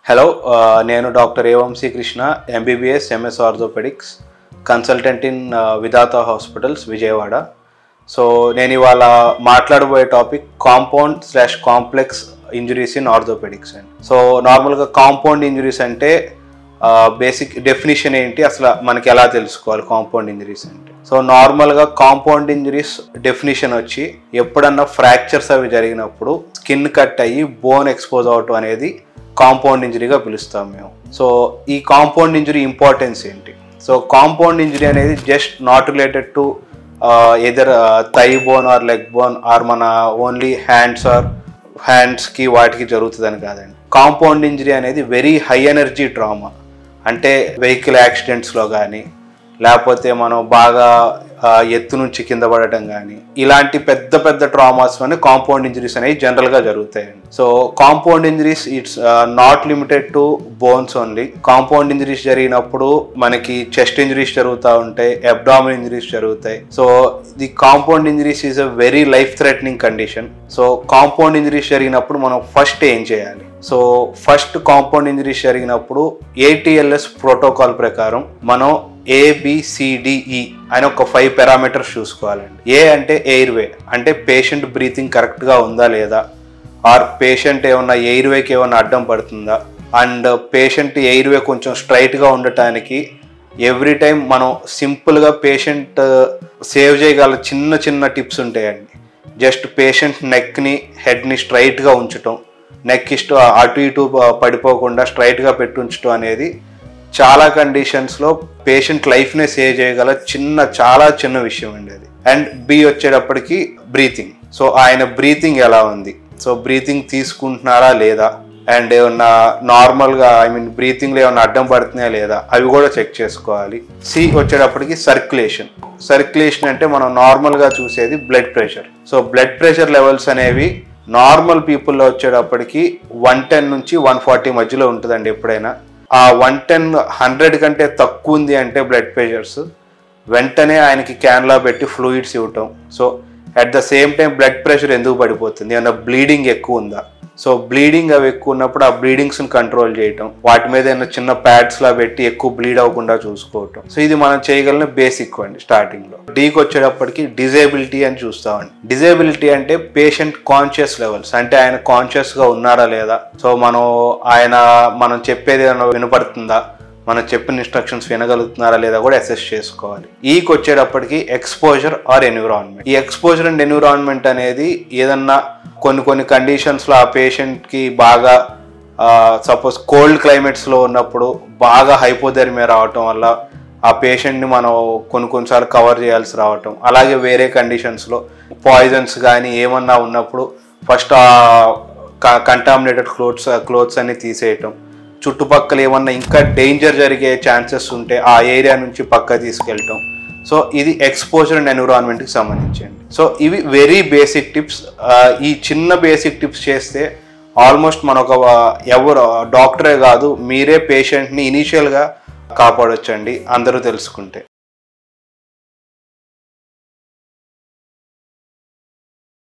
Hello నేను doctor A Vamsi Krishna MBBS MS orthopaedics consultant in Vidhatha hospitals Vijayawada. So నేను ఇవాళ మాట్లాడబోయే topic compound complex injuries in orthopaedics అండి. సో నార్మల్గా కాంపౌండ్ ఇంజరీస్ అంటే బేసిక్ డెఫినిషన్ ఏంటి, అసలు మనకి ఎలా తెలుసుకోవాలి కాంపౌండ్ ఇంజరీస్ అంటే. సో నార్మల్గా కాంపౌండ్ ఇంజరీస్ డెఫినిషన్ వచ్చి ఎప్పుడన్నా ఫ్రాక్చర్స్ అవి జరిగినప్పుడు స్కిన్ కట్ అయ్యి బోన్ ఎక్స్పోజ్ అవటం అనేది కాంపౌండ్ ఇంజరీగా పిలుస్తాం మేము. సో ఈ కాంపౌండ్ ఇంజరీ ఇంపార్టెన్స్ ఏంటి? సో కాంపౌండ్ ఇంజరీ అనేది just not related to either thigh bone or leg bone or మన ఓన్లీ హ్యాండ్స్కి వాటికి జరుగుతుందని కాదండి. కాంపౌండ్ ఇంజరీ అనేది వెరీ హై ఎనర్జీ ట్రామా, అంటే వెహికల్ యాక్సిడెంట్స్లో కానీ లేకపోతే మనం బాగా ఎత్తు నుంచి కింద పడటం కానీ ఇలాంటి పెద్ద పెద్ద ట్రామాస్లోనే కాంపౌండ్ ఇంజరీస్ అనేవి జనరల్గా జరుగుతాయండి. So compound injuries it's not limited to bones only. Compound injuries జరిగినప్పుడు మనకి చెస్ట్ ఇంజరీస్ జరుగుతూ ఉంటాయి, అబ్డామినల్ ఇంజరీస్ జరుగుతాయి. So the compound injuries is a very life threatening condition. So compound injuries జరిగినప్పుడు మనం ఫస్ట్ ఏం చేయాలి? సో ఫస్ట్ కాంపౌండ్ ఇంజరీస్ జరిగినప్పుడు ATLS ప్రోటోకాల్ ప్రకారం మనం ABCDE అని ఒక 5 పారామీటర్స్ చూసుకోవాలండి. ఏ అంటే ఎయిర్వే, అంటే పేషెంట్ బ్రీతింగ్ కరెక్ట్గా ఉందా లేదా, ఆర్ పేషెంట్ ఏమన్నా ఎయిర్వేకి ఏమన్నా అడ్డం పడుతుందా, అండ్ పేషెంట్ ఎయిర్వే కొంచెం స్ట్రైట్గా ఉండటానికి ఎవ్రీ టైం మనం సింపుల్గా పేషెంట్ సేవ్ చేయగల చిన్న చిన్న టిప్స్ ఉంటాయండి. జస్ట్ పేషెంట్ నెక్ని హెడ్ని స్ట్రైట్గా ఉంచటం, నెక్ అటు ఇటు పడిపోకుండా స్ట్రైట్గా పెట్టి ఉంచడం అనేది చాలా కండిషన్స్లో పేషెంట్ లైఫ్నే సేవ్ చేయగల చాలా చిన్న విషయం అండి అది. అండ్ B వచ్చేటప్పటికి బ్రీతింగ్. సో ఆయన బ్రీతింగ్ ఎలా ఉంది, సో బ్రీతింగ్ తీసుకుంటున్నారా లేదా, అండ్ ఏమన్నా నార్మల్గా బ్రీతింగ్లో ఏమన్నా అడ్డం పడుతున్నాయా లేదా అవి కూడా చెక్ చేసుకోవాలి. C వచ్చేటప్పటికి సర్క్యులేషన్ అంటే మనం నార్మల్గా చూసేది blood pressure. So blood pressure levels అనేవి నార్మల్ పీపుల్లో వచ్చేటప్పటికి 110 నుంచి 140 మధ్యలో ఉంటుందండి. ఎప్పుడైనా ఆ 110-100 కంటే తక్కువ ఉంది అంటే బ్లడ్ ప్రెషర్స్, వెంటనే ఆయనకి క్యాన్లా పెట్టి ఫ్లూయిడ్స్ ఇవ్వటం. So at the same time blood pressure ఎందుకు పడిపోతుంది, ఏమన్నా బ్లీడింగ్ ఎక్కువ ఉందా, సో బ్లీడింగ్ అవి ఎక్కువ ఉన్నప్పుడు ఆ బ్లీడింగ్స్ని కంట్రోల్ చేయటం, వాటి మీద ఏమైనా చిన్న ప్యాడ్స్లా పెట్టి ఎక్కువ బ్లీడ్ అవ్వకుండా చూసుకోవటం. సో ఇది మనం చేయగలిగిన బేసిక్ అండి. స్టార్టింగ్లో Dకి వచ్చేటప్పటికి డిజేబిలిటీ అని చూస్తామండి. డిజేబిలిటీ అంటే పేషెంట్ కాన్షియస్ లెవెల్స్, అంటే ఆయన కాన్షియస్గా ఉన్నారా లేదా, సో మనం చెప్పేది ఏమైనా వినపడుతుందా, మనం చెప్పిన ఇన్స్ట్రక్షన్స్ వినగలుగుతున్నారా లేదా కూడా అసెస్ చేసుకోవాలి. Eకి వచ్చేటప్పటికి ఎక్స్పోజర్ ఆర్ ఎన్విరాన్మెంట్. ఈ ఎక్స్పోజర్ అండ్ ఎన్విరాన్మెంట్ అనేది ఏదన్నా కొన్ని కండిషన్స్లో ఆ పేషెంట్కి బాగా సపోజ్ కోల్డ్ క్లైమేట్స్లో ఉన్నప్పుడు బాగా హైపోథెర్మియా రావటం వల్ల ఆ పేషెంట్ని మనం కొన్నిసార్లు కవర్ చేయాల్సి రావటం, అలాగే వేరే కండిషన్స్లో పాయిజన్స్ కానీ ఏమన్నా ఉన్నప్పుడు ఫస్ట్ కంటామినేటెడ్ క్లోత్స్ అన్ని తీసేయటం, చుట్టుపక్కల ఏమన్నా ఇంకా డేంజర్ జరిగే ఛాన్సెస్ ఉంటే ఆ ఏరియా నుంచి పక్క తీసుకెళ్ళటం. సో ఇది ఎక్స్పోజర్ అండ్ ఎన్విరాన్మెంట్కి సంబంధించండి. సో ఇవి వెరీ బేసిక్ టిప్స్. ఈ చిన్న బేసిక్ టిప్స్ చేస్తే ఆల్మోస్ట్ ఎవరు డాక్టరే కాదు మీరే పేషెంట్ని ఇనీషియల్గా కాపాడొచ్చండి అందరూ తెలుసుకుంటే.